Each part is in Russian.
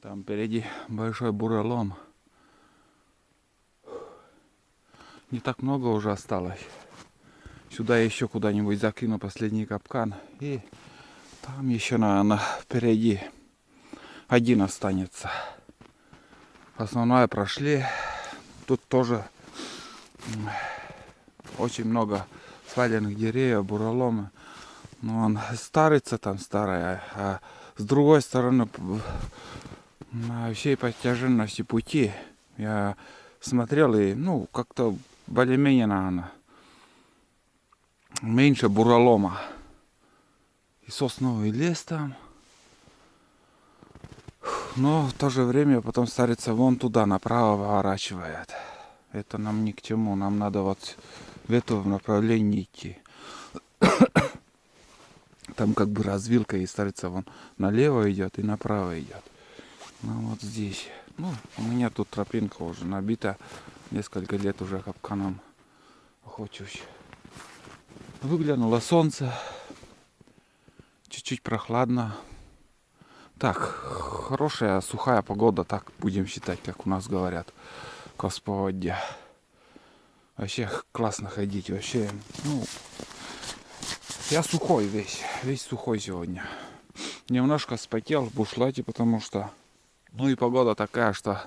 Там впереди большой бурелом. Не так много уже осталось. Сюда еще куда-нибудь закину последний капкан. И там еще, наверное, впереди один останется. Основное прошли. Тут тоже очень много сваленных деревьев, буреломы. Но он старится там старая. А с другой стороны, на всей протяженности пути я смотрел и, как-то более-менее, наверное, меньше бурелома. И сосновый лес там. Но в то же время потом старица вон туда направо поворачивает. Это нам ни к чему. Нам надо вот в этом направлении идти. Там как бы развилка, и старица вон налево идет и направо идет. Ну вот здесь. У меня тут тропинка уже набита. Несколько лет уже капканом охочусь. Выглянуло солнце. Чуть-чуть прохладно. Так, хорошая сухая погода, так будем считать, как у нас говорят. Косповодья. Вообще классно ходить. Вообще, я сухой весь сухой сегодня. Немножко спотел в бушлате, потому что, и погода такая, что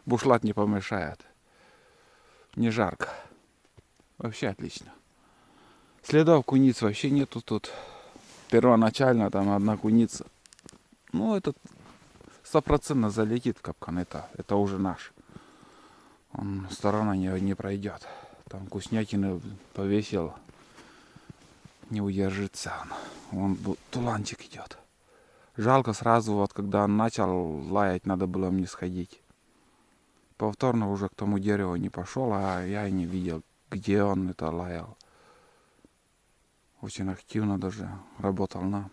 бушлат не помешает. Не жарко. Вообще отлично. Следов куниц вообще нету тут. Первоначально там одна куница. Этот 100% залетит в капкан. Это уже наш. Он сторона не пройдет. Там вкуснятины повесил. Не удержится он. Вон туланчик идет. Жалко сразу, вот когда он начал лаять, надо было мне сходить. Повторно уже к тому дереву не пошел, а я и не видел, где он это лаял. Очень активно даже работал на.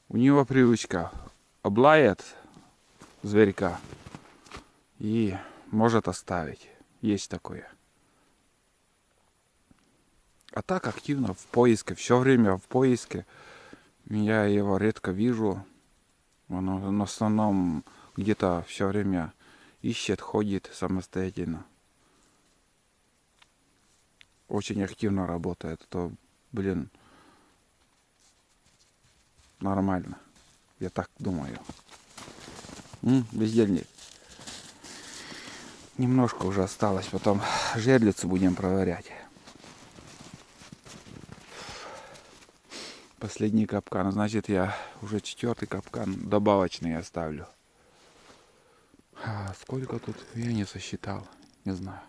У него привычка облает зверька и может оставить. Есть такое. А так активно в поиске, все время в поиске. Я его редко вижу. Он в основном где-то все время ищет, ходит самостоятельно. Очень активно работает. Это, нормально. Я так думаю. Бездельник. Немножко уже осталось. Потом жерлицу будем проверять. Последний капкан. Значит, я уже 4-й капкан добавочный оставлю. Сколько тут? Я не сосчитал. Не знаю.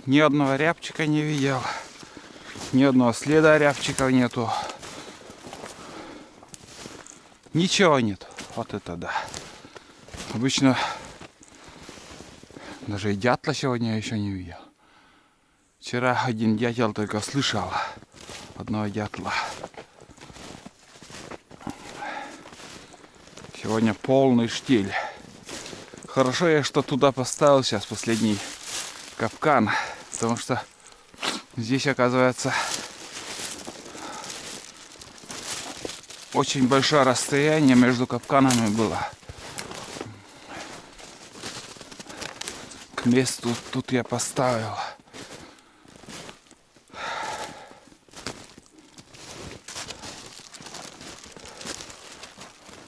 Ни одного рябчика не видел. Ни одного следа рябчиков нету. Ничего нет. Вот это да. Обычно даже и дятла сегодня я еще не видел. Вчера один дятел только слышал. Одного дятла. Сегодня полный штиль. Хорошо я что туда поставил сейчас последний капкан, потому что здесь оказывается очень большое расстояние между капканами было. К месту тут я поставил.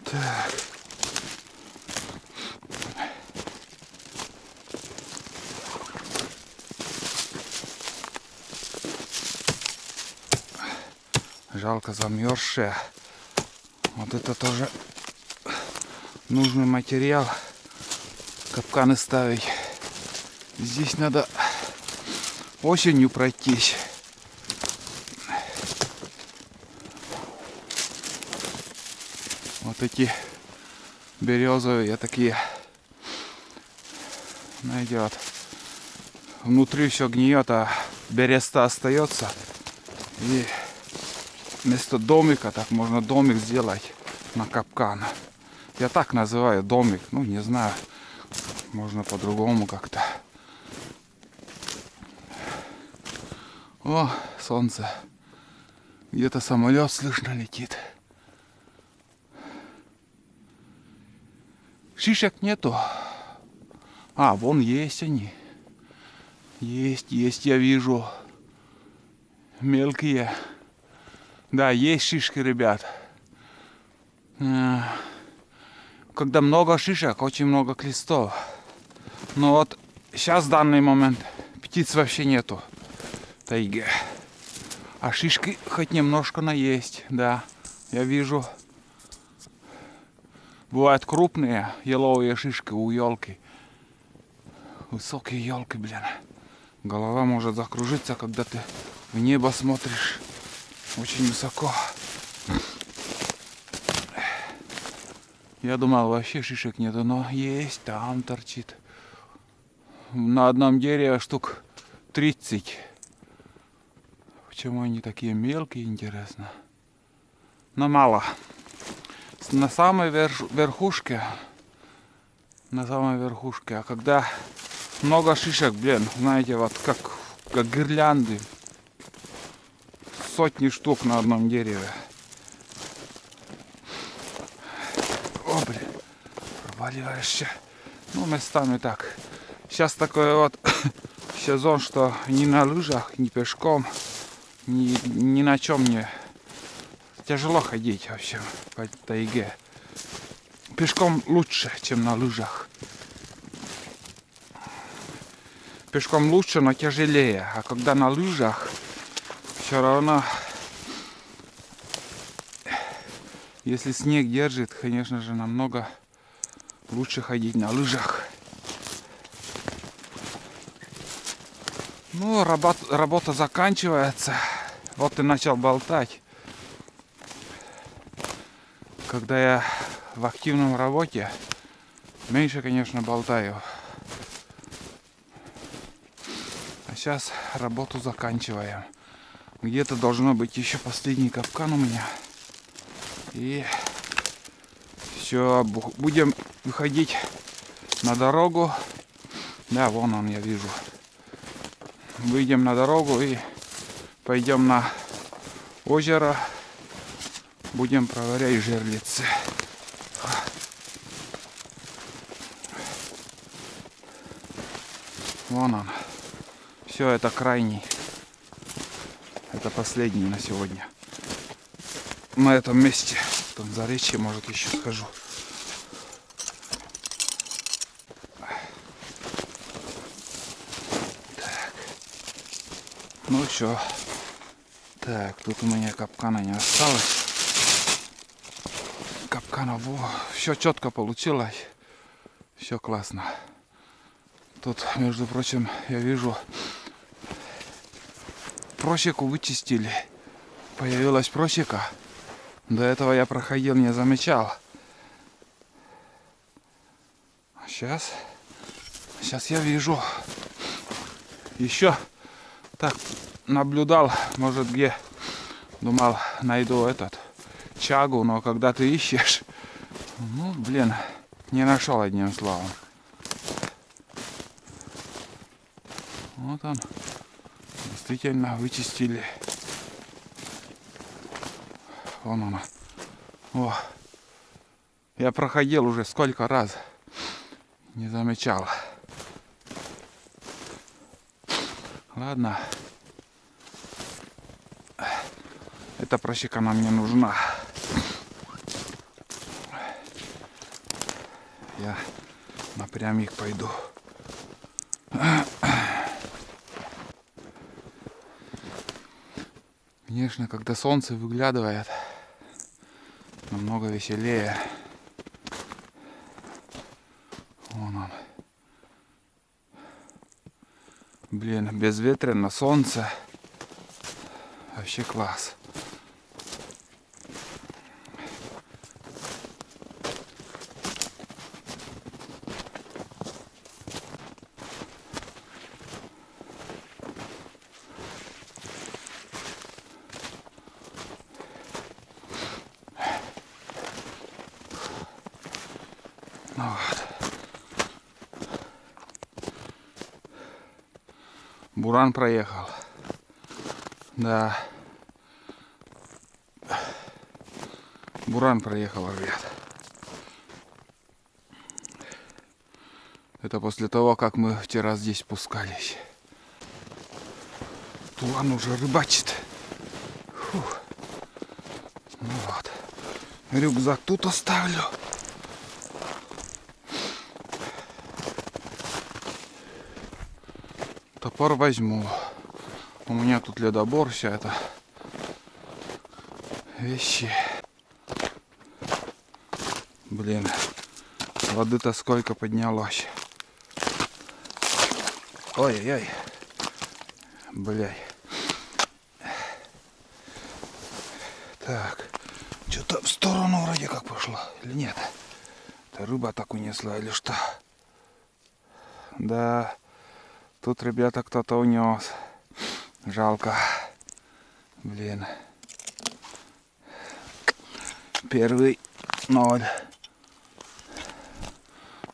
Так. Жалко замерзшая. Вот это тоже нужный материал. Капканы ставить. Здесь надо осенью пройтись. Вот эти березовые такие, найдет. Внутри все гниет, а береста остается. И вместо домика так можно домик сделать на капкан. Я так называю домик. Ну, не знаю. Можно по-другому как-то. О, солнце. Где-то самолет слышно летит. Шишек нету. А, вон есть они. Есть, я вижу. Мелкие. Да, есть шишки, ребят. Когда много шишек, очень много листов. Но вот сейчас в данный момент птиц вообще нету в тайге. А шишки хоть немножко наесть, да. Я вижу. Бывают крупные еловые шишки у елки. Высокие елки, блин. Голова может закружиться, когда ты в небо смотришь. Очень высоко. Я думал, вообще шишек нету, но есть, там торчит. На одном дереве штук 30. Почему они такие мелкие, интересно? Но мало. На самой верхушке. На самой верхушке. А когда много шишек, блин, знаете, вот как гирлянды. Сотни штук на одном дереве. О, блин, проваливаешься. Ну, местами так. Сейчас такой вот сезон, что ни на лыжах, ни пешком, ни на чем не тяжело ходить вообще по тайге. Пешком лучше, чем на лыжах. Пешком лучше, но тяжелее. А когда на лыжах, все равно, если снег держит, конечно же, намного лучше ходить на лыжах. Ну, работа заканчивается. Вот ты начал болтать. Когда я в активном работе, меньше, конечно, болтаю. А сейчас работу заканчиваем. Где-то должно быть еще последний капкан у меня. И все, будем выходить на дорогу. Да, вон он, я вижу. Выйдем на дорогу и пойдем на озеро. Будем проверять жерлицы. Вон он. Все, это крайний. Это последний на сегодня. На этом месте. Там за речи, может, еще схожу. Так. Ну что. Так, тут у меня капкана не осталось. Капкана, все четко получилось. Все классно. Тут, между прочим, я вижу, просеку вычистили. Появилась просека. До этого я проходил, не замечал. Сейчас я вижу. Еще так наблюдал, может, где, думал, найду этот чагу, но когда ты ищешь, ну, блин, не нашел, одним словом. Вот он. Действительно вычистили. Вон она. О. Я проходил уже сколько раз. Не замечал. Ладно. Эта просека нам не нужна. Я напрямик пойду. Конечно, когда солнце выглядывает, намного веселее. Вон он. Блин, безветренно, солнце. Вообще класс. Ну вот. Буран проехал. Да. Буран проехал, ребят. Это после того, как мы вчера здесь спускались. Тулан уже рыбачит. Фух. Ну вот. Рюкзак тут оставлю. Топор возьму. У меня тут ледобор, вся эта вещи. Блин, воды-то сколько поднялось. Ой-ой-ой. Бляй. Так. Что-то в сторону вроде как пошло. Или нет? Это рыба так унесла или что? Да. Тут, ребята, кто-то унес. Жалко. Блин. Первый 0.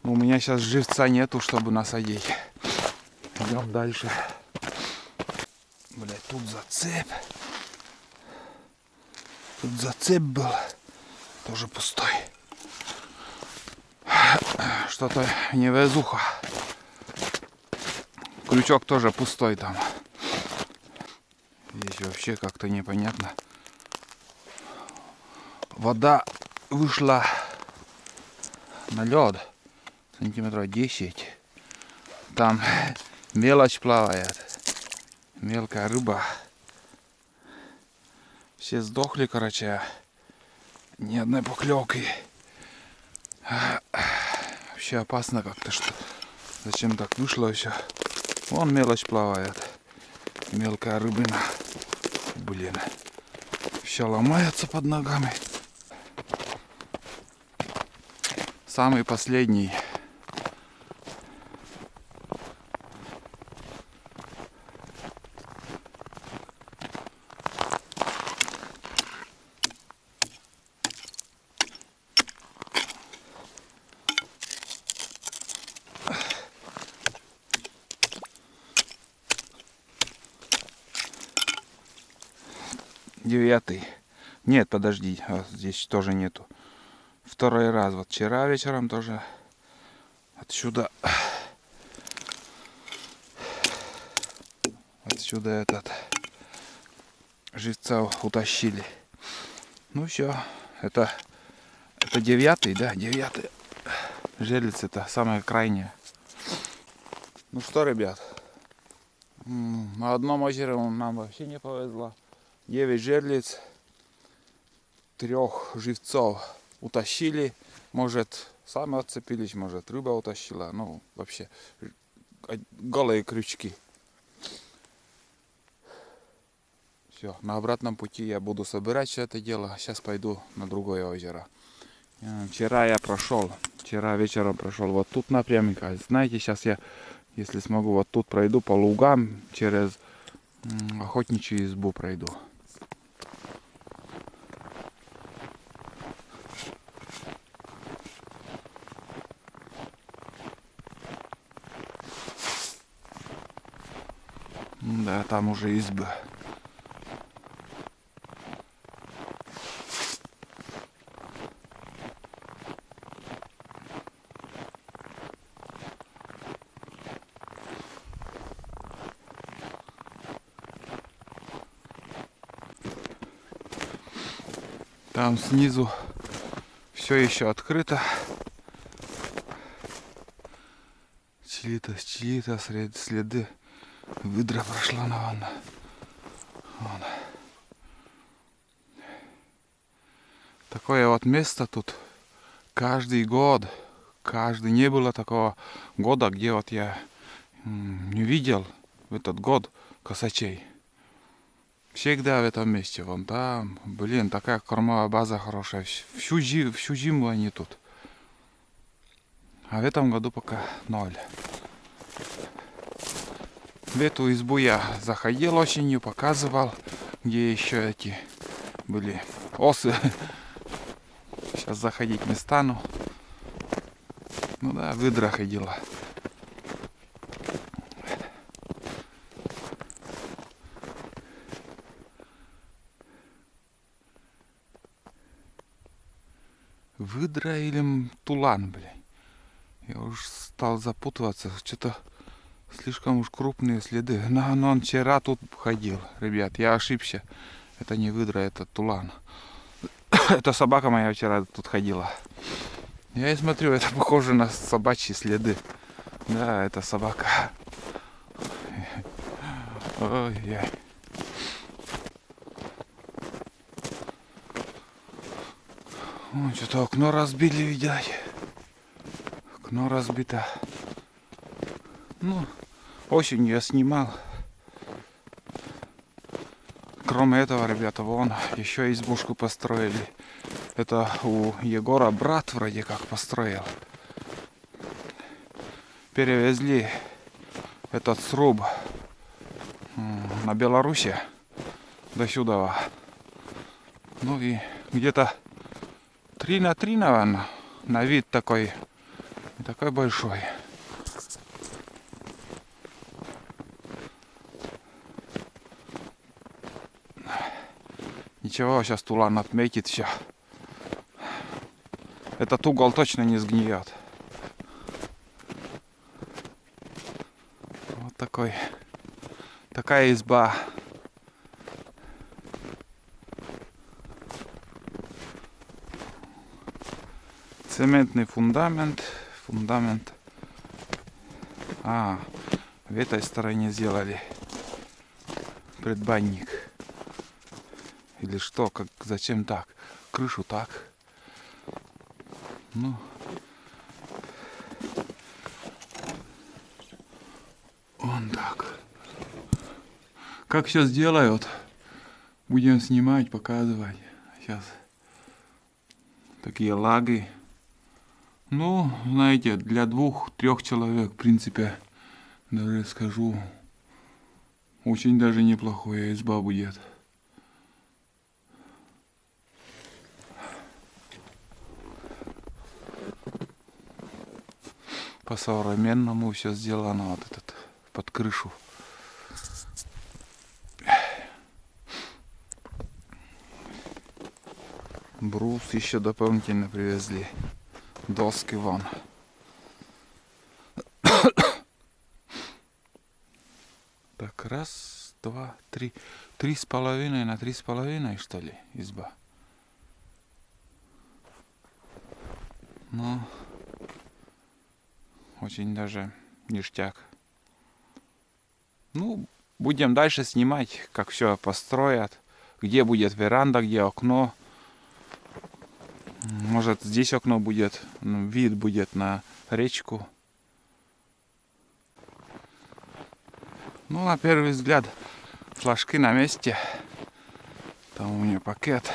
Но у меня сейчас живца нету, чтобы насадить. Идем дальше. Блять, тут зацеп. Тут зацеп был. Тоже пустой. Что-то невезуха. Крючок тоже пустой там. Здесь вообще как-то непонятно. Вода вышла на лед. Сантиметров 10. Там мелочь плавает. Мелкая рыба. Все сдохли, короче. Ни одной поклевки. Вообще опасно как-то, что. Зачем так вышло все? Вон мелочь плавает. Мелкая рыбина. Блин. Все ломается под ногами. Самый последний. Девятый. Нет, подожди, здесь тоже нету. Второй раз. Вот вчера вечером тоже отсюда этот живца утащили. Ну все, это 9-й, да, 9-й. Жерлица это самая крайняя. Ну что, ребят, на одном озере нам вообще не повезло. 9 жерлиц, 3 живцов утащили. Может, сами отцепились, может, рыба утащила. Ну, вообще, голые крючки. Все, на обратном пути я буду собирать все это дело. Сейчас пойду на другое озеро. Вчера вечером прошел вот тут напрямик. Знаете, сейчас я, если смогу, вот тут пройду по лугам, через охотничью избу пройду. Да, там уже избы. Там снизу все еще открыто. Чьи-то следы выдра прошла, наверное. Вон. Такое вот место тут каждый год. Не было такого года, где вот я не видел в этот год косачей. Всегда в этом месте. Вон там, блин, такая кормовая база хорошая. Всю зиму они тут. А в этом году пока 0. В эту избу я заходил осенью, показывал, где еще эти были осы. Сейчас заходить не стану. Ну да, выдра ходила. Выдра или тулан, блин. Я уж стал запутываться. Что-то слишком уж крупные следы. Но он вчера тут ходил, ребят. Я ошибся. Это не выдра, это тулан. Это собака моя вчера тут ходила. Я и смотрю, это похоже на собачьи следы. Да, это собака. Ой-ой. Что-то окно разбили, видать. Окно разбито. Ну, осенью я снимал. Кроме этого, ребята, вон еще избушку построили. Это у Егора брат вроде как построил. Перевезли этот сруб на Беларуси до сюда. Ну и где-то 3 на 3, наверное, на вид такой, не такой большой. Ничего, сейчас тулан отметит все. Этот угол точно не сгниет. Вот такая изба. Цементный фундамент. В этой стороне сделали предбанник. Или что, зачем так? Крышу так. Ну. Вон так. Как все сделают, будем снимать, показывать. Сейчас такие лаги. Ну, знаете, для 2-3 человек, в принципе, даже скажу, очень даже неплохая изба будет. По-современному все сделано, вот этот под крышу. Брус еще дополнительно привезли. Доски вон. Так, 1, 2, 3. 3,5 на 3,5, что ли, изба. Ну, очень даже ништяк. Ну, будем дальше снимать, как все построят. Где будет веранда, где окно. Может, здесь окно будет, вид будет на речку. Ну, на первый взгляд, флажки на месте. Там у меня пакет.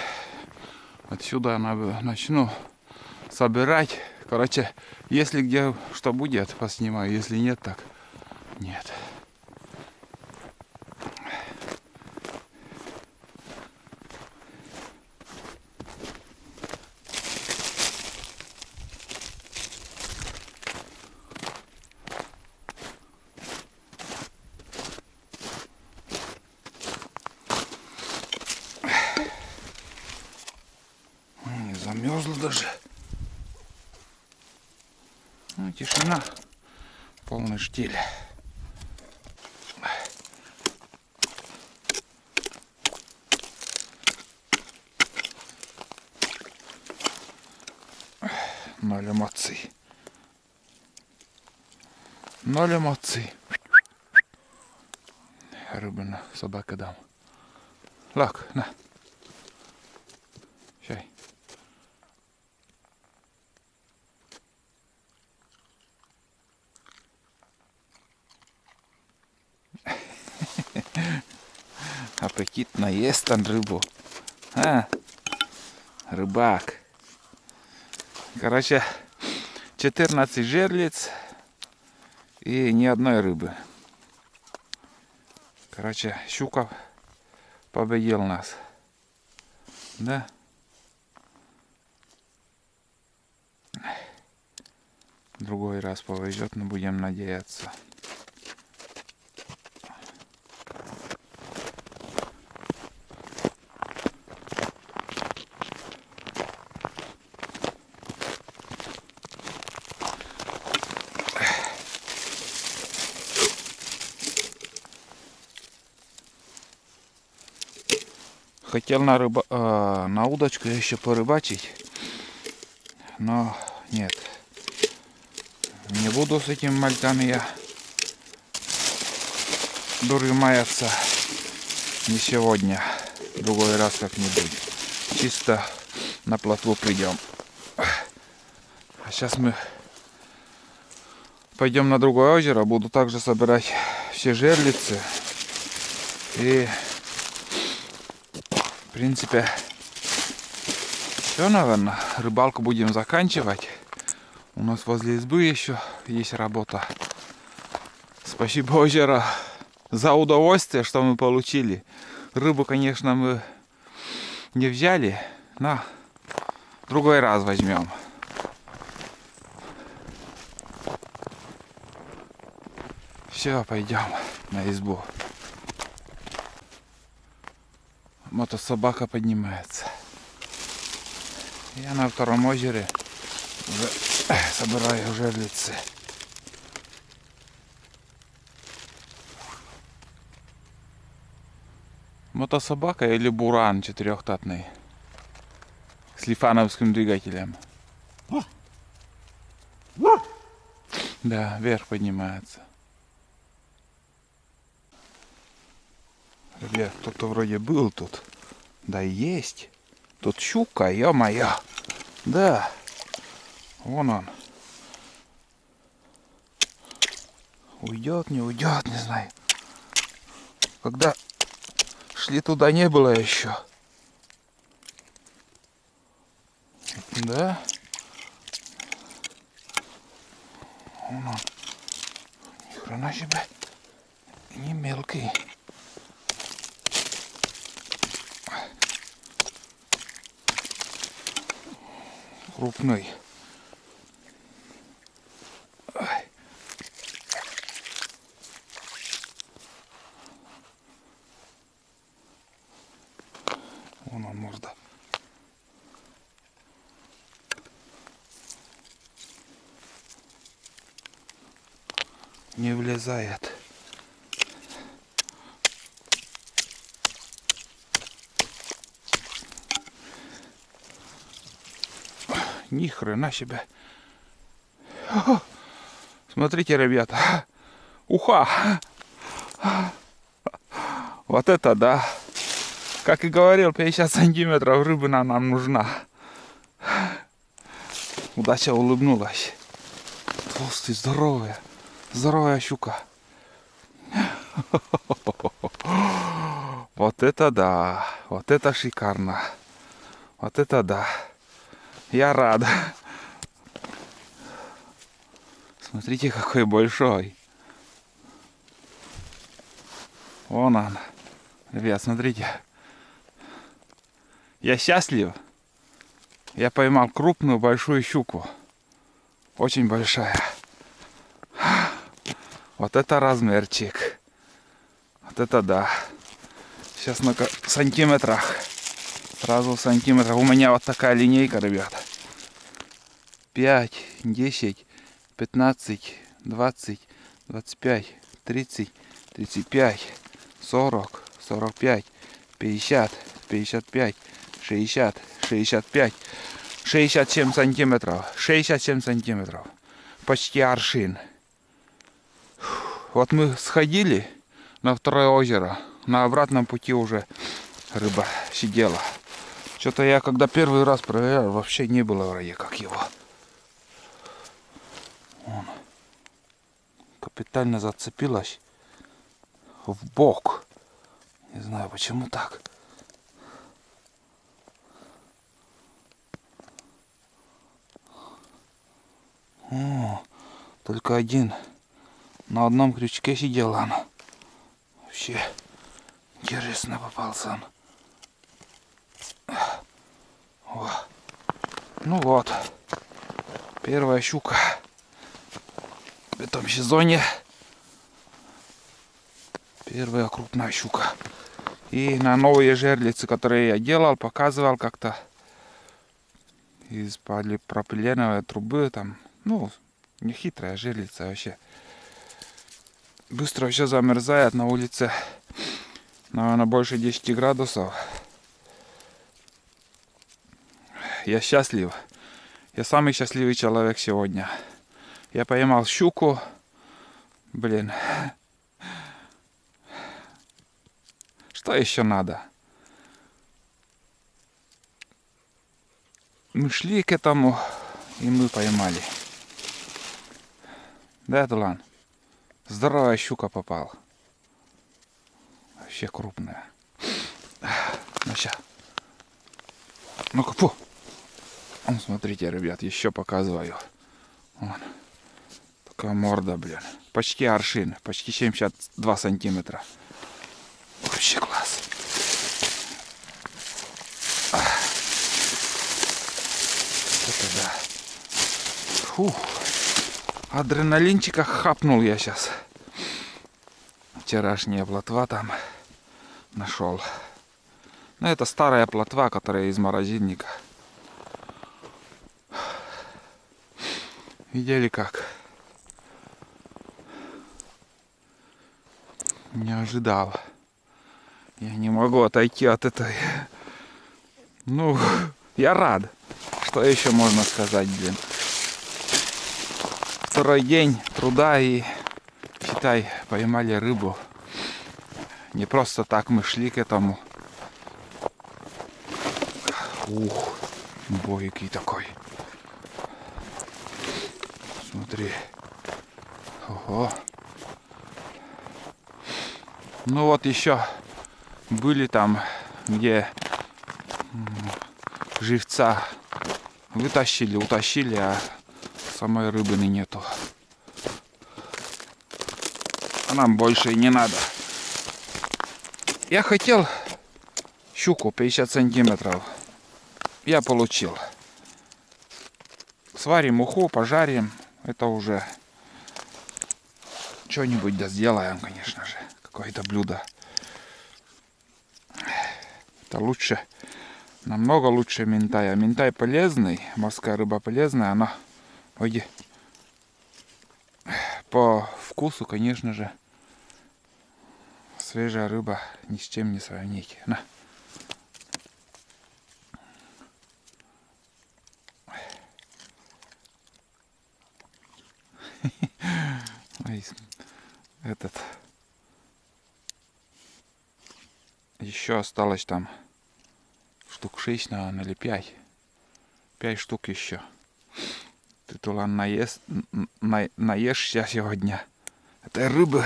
Отсюда я начну собирать. Короче, если где что будет, поснимаю. Если нет, так нет. Замерзла даже. Ну, тишина. Полный штиль. Ноль эмоций. Ноль эмоций. Рыбина собака дам. Лак, на. Чай. Аппетитно ест он рыбу. А, рыбак. Короче, 14 жерлиц и ни одной рыбы. Короче, щука победил нас. Да? Другой раз повезет, но будем надеяться. Хотел на удочку еще порыбачить, но нет. Не буду с этими мальками я дурью маяться не сегодня, другой раз как-нибудь. Чисто на плотву придем. А сейчас мы пойдем на другое озеро, буду также собирать все жерлицы и в принципе все, наверное, рыбалку будем заканчивать. У нас возле избы еще есть работа. Спасибо озеро за удовольствие, что мы получили. Рыбу, конечно, мы не взяли, но другой раз возьмем. Все, пойдем на избу. Мотособака поднимается. Я на втором озере уже собираю жерлицы. Мотособака или буран четырехтатный с лифановским двигателем. Да, вверх поднимается. Ребят, кто-то вроде был тут. Да есть. Тут щука, ё-моё. Да. Вон он. Уйдет, не уйдет, не знаю. Когда шли туда, не было еще. Да. Вон он. Ни хрена себе. Не мелкий. Крупный. Ай. Вон он, морда. Не влезает. Ни хрена себе. Смотрите, ребята. Уха. Вот это да. Как и говорил, 50 сантиметров рыбы нам нужна. Удача улыбнулась. Толстый, здоровая. Здоровая щука. Вот это да. Вот это шикарно. Вот это да. Я рад. Смотрите, какой большой. Вон он. Ребят, смотрите. Я счастлив. Я поймал крупную большую щуку. Очень большая. Вот это размерчик. Вот это да. Сейчас на сантиметрах Сразу сантиметров. У меня вот такая линейка, ребята. 5, 10, 15, 20, 25, 30, 35, 40, 45, 50, 55, 60, 65, 67 сантиметров. 67 сантиметров. Почти аршин. Вот мы сходили на второе озеро. На обратном пути уже рыба сидела. Что-то я, когда первый раз проверял, вообще не было вроде как его. Вон. Капитально зацепилась в бок. Не знаю, почему так. О, только один. На одном крючке сидела она. Вообще интересно попался он. О. Ну вот. Первая щука в этом сезоне. Первая крупная щука. И на новые жерлицы, которые я делал, показывал как-то из полипропиленовой трубы, там, ну, не хитрая жерлица вообще. Быстро все замерзает на улице, наверное, больше 10 градусов. Я счастлив. Я самый счастливый человек сегодня. Я поймал щуку. Блин. Что еще надо? Мы шли к этому, и мы поймали. Да, Тулан? Здоровая щука попала. Вообще крупная. Ну, ща. Ну-ка, фу. Смотрите, ребят, еще показываю. Вон. Такая морда, блин. Почти аршин. Почти 72 сантиметра. Вообще класс. Это да. Фух. Адреналинчика хапнул я сейчас. Вчерашняя плотва там нашел. Но это старая плотва, которая из морозильника. Видели как? Не ожидал. Я не могу отойти от этой. Ну, я рад. Что еще можно сказать, блин? Второй день труда и, считай, поймали рыбу. Не просто так мы шли к этому. Ух, бойкий такой. Смотри. Ого. Ну вот еще были там, где живца вытащили, утащили, а самой рыбины нету. А нам больше и не надо. Я хотел щуку 50 сантиметров. Я получил. Сварим уху, пожарим. Это уже что-нибудь да сделаем, конечно же. Какое-то блюдо. Это лучше, намного лучше минтая. Минтай полезный, морская рыба полезная. Она вроде по вкусу, конечно же, свежая рыба ни с чем не сравнить. На. Этот еще осталось там штук 6, наверное, или 5. 5 штук еще. Ты, Тулан, наешься сегодня этой рыбы.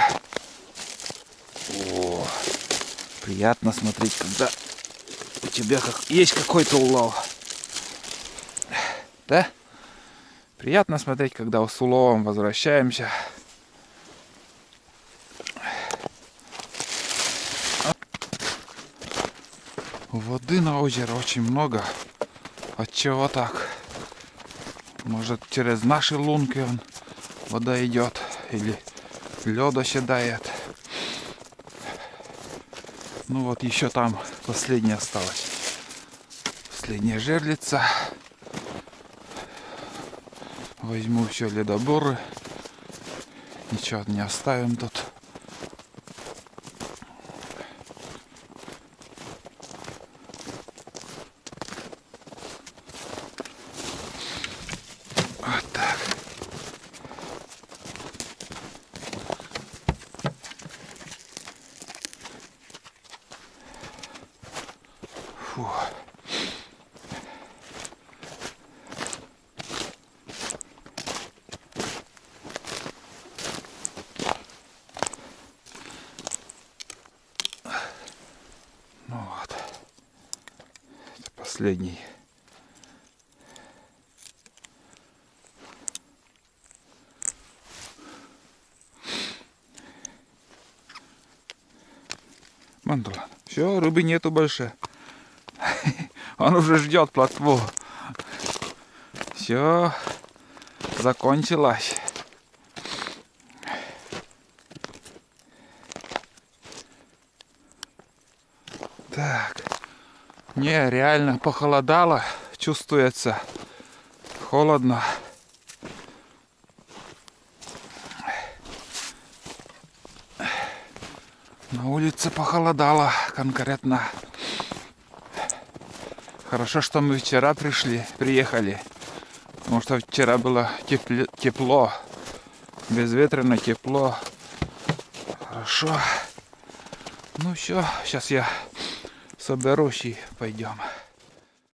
О, приятно смотреть, когда у тебя есть какой-то улов. Да? Приятно смотреть, когда с уловом возвращаемся. Воды на озере очень много. Отчего так? Может, через наши лунки вода идет, или лед оседает. Ну вот еще там последняя осталась. Последняя жерлица. Возьму все ледоборы. Ничего не оставим тут. Вот так. Фу. Ну вот. Это последний. Мандула. Все, рыбы нету больше. Он уже ждет плотву. Все, закончилось. Так. Не, реально похолодало. Чувствуется. Холодно. На улице похолодало конкретно. Хорошо, что мы вчера приехали. Потому что вчера было тепло. Безветренно тепло. Хорошо. Ну все, сейчас я соберусь и пойдем.